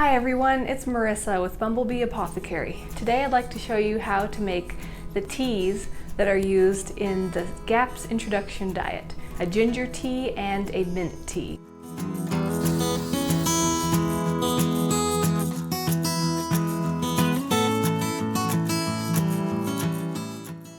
Hi everyone, it's Marissa with Bumblebee Apothecary. Today I'd like to show you how to make the teas that are used in the GAPS introduction diet, a ginger tea and a mint tea.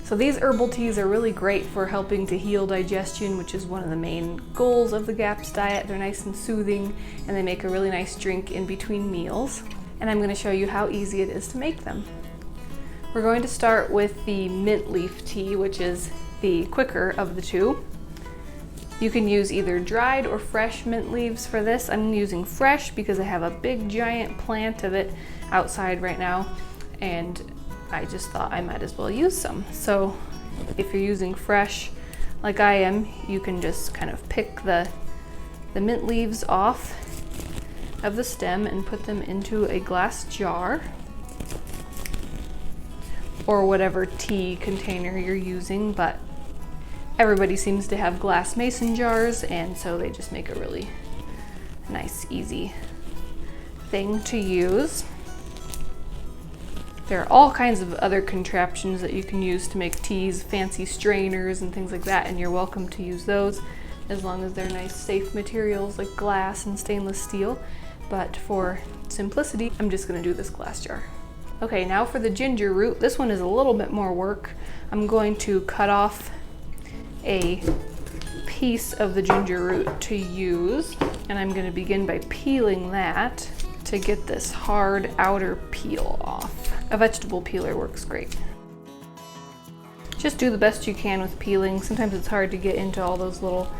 So these herbal teas are really great for helping to heal digestion, which is one of the main goals of the GAPS diet. They're nice and soothing, and they make a really nice drink in between meals. And I'm going to show you how easy it is to make them. We're going to start with the mint leaf tea, which is the quicker of the two. You can use either dried or fresh mint leaves for this. I'm using fresh because I have a big giant plant of it outside right now, and I just thought I might as well use some. So if you're using fresh like I am, you can just kind of pick the mint leaves off of the stem and put them into a glass jar or whatever tea container you're using, but everybody seems to have glass mason jars, and so they just make a really nice, easy thing to use. There are all kinds of other contraptions that you can use to make teas, fancy strainers and things like that, and you're welcome to use those as long as they're nice, safe materials like glass and stainless steel. But for simplicity, I'm just going to do this glass jar. Okay, now for the ginger root. This one is a little bit more work. I'm going to cut off a piece of the ginger root to use, and I'm going to begin by peeling that to get this hard outer peel off. A vegetable peeler works great. Just do the best you can with peeling. Sometimes it's hard to get into all those little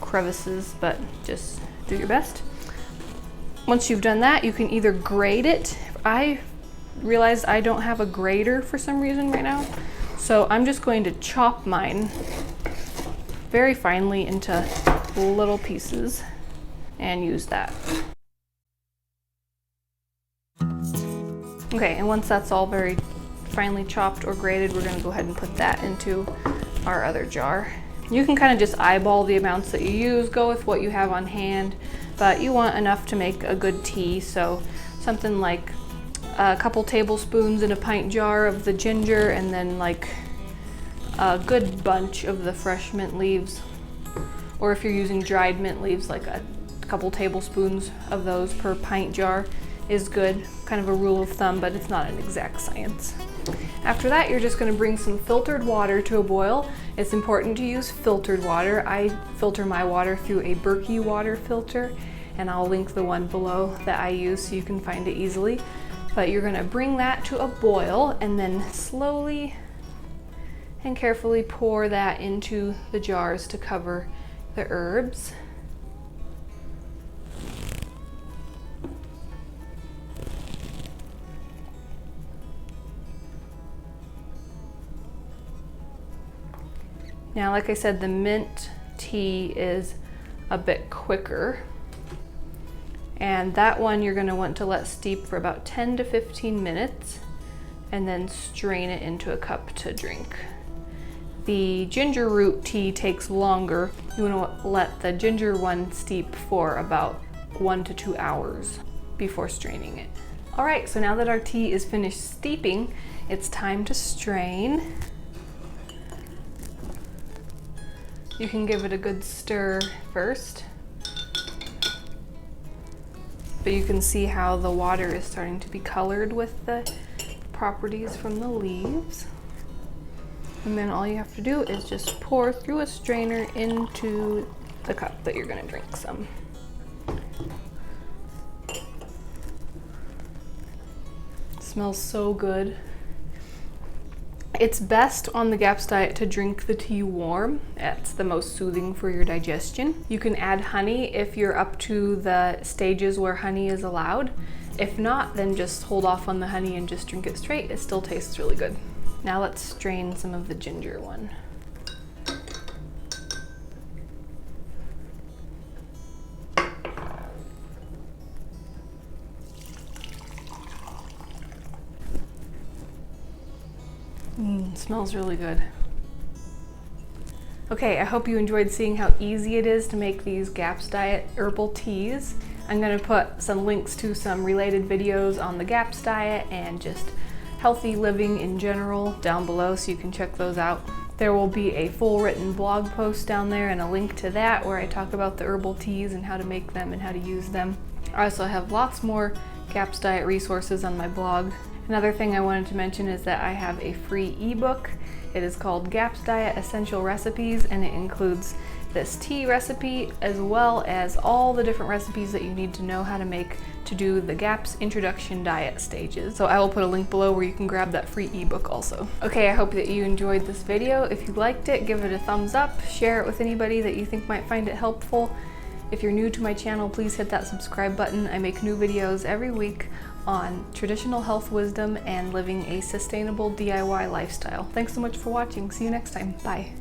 crevices, but just do your best. Once you've done that, you can either grate it. I realized I don't have a grater for some reason right now, so I'm just going to chop mine very finely into little pieces and use that. Okay, and once that's all very finely chopped or grated, we're going to go ahead and put that into our other jar. You can kind of just eyeball the amounts that you use, go with what you have on hand, but you want enough to make a good tea, so something like a couple tablespoons in a pint jar of the ginger, and then like a good bunch of the fresh mint leaves, or if you're using dried mint leaves, like a couple tablespoons of those per pint jar is good. Kind of a rule of thumb, but it's not an exact science. After that, you're just going to bring some filtered water to a boil. It's important to use filtered water. I filter my water through a Berkey water filter, and I'll link the one below that I use so you can find it easily. But you're going to bring that to a boil and then slowly and carefully pour that into the jars to cover the herbs. Now, like I said, the mint tea is a bit quicker, and that one you're going to want to let steep for about 10 to 15 minutes and then strain it into a cup to drink. The ginger root tea takes longer. You want to let the ginger one steep for about 1 to 2 hours before straining it. All right, so now that our tea is finished steeping, it's time to strain. You can give it a good stir first, but you can see how the water is starting to be colored with the properties from the leaves. And then all you have to do is just pour through a strainer into the cup that you're going to drink some. It smells so good. It's best on the GAPS diet to drink the tea warm. It's the most soothing for your digestion. You can add honey if you're up to the stages where honey is allowed. If not, then just hold off on the honey and just drink it straight. It still tastes really good. Now let's strain some of the ginger one. Smells really good. Okay, I hope you enjoyed seeing how easy it is to make these GAPS diet herbal teas. I'm going to put some links to some related videos on the GAPS diet and just healthy living in general down below, so you can check those out. There will be a full written blog post down there and a link to that where I talk about the herbal teas and how to make them and how to use them. I also have lots more GAPS diet resources on my blog. Another thing I wanted to mention is that I have a free ebook. It is called GAPS Diet Essential Recipes, and it includes this tea recipe as well as all the different recipes that you need to know how to make to do the GAPS introduction diet stages. So I will put a link below where you can grab that free ebook also. Okay, I hope that you enjoyed this video. If you liked it, give it a thumbs up, share it with anybody that you think might find it helpful. If you're new to my channel, please hit that subscribe button. I make new videos every week on traditional health wisdom and living a sustainable DIY lifestyle. Thanks so much for watching. See you next time. Bye.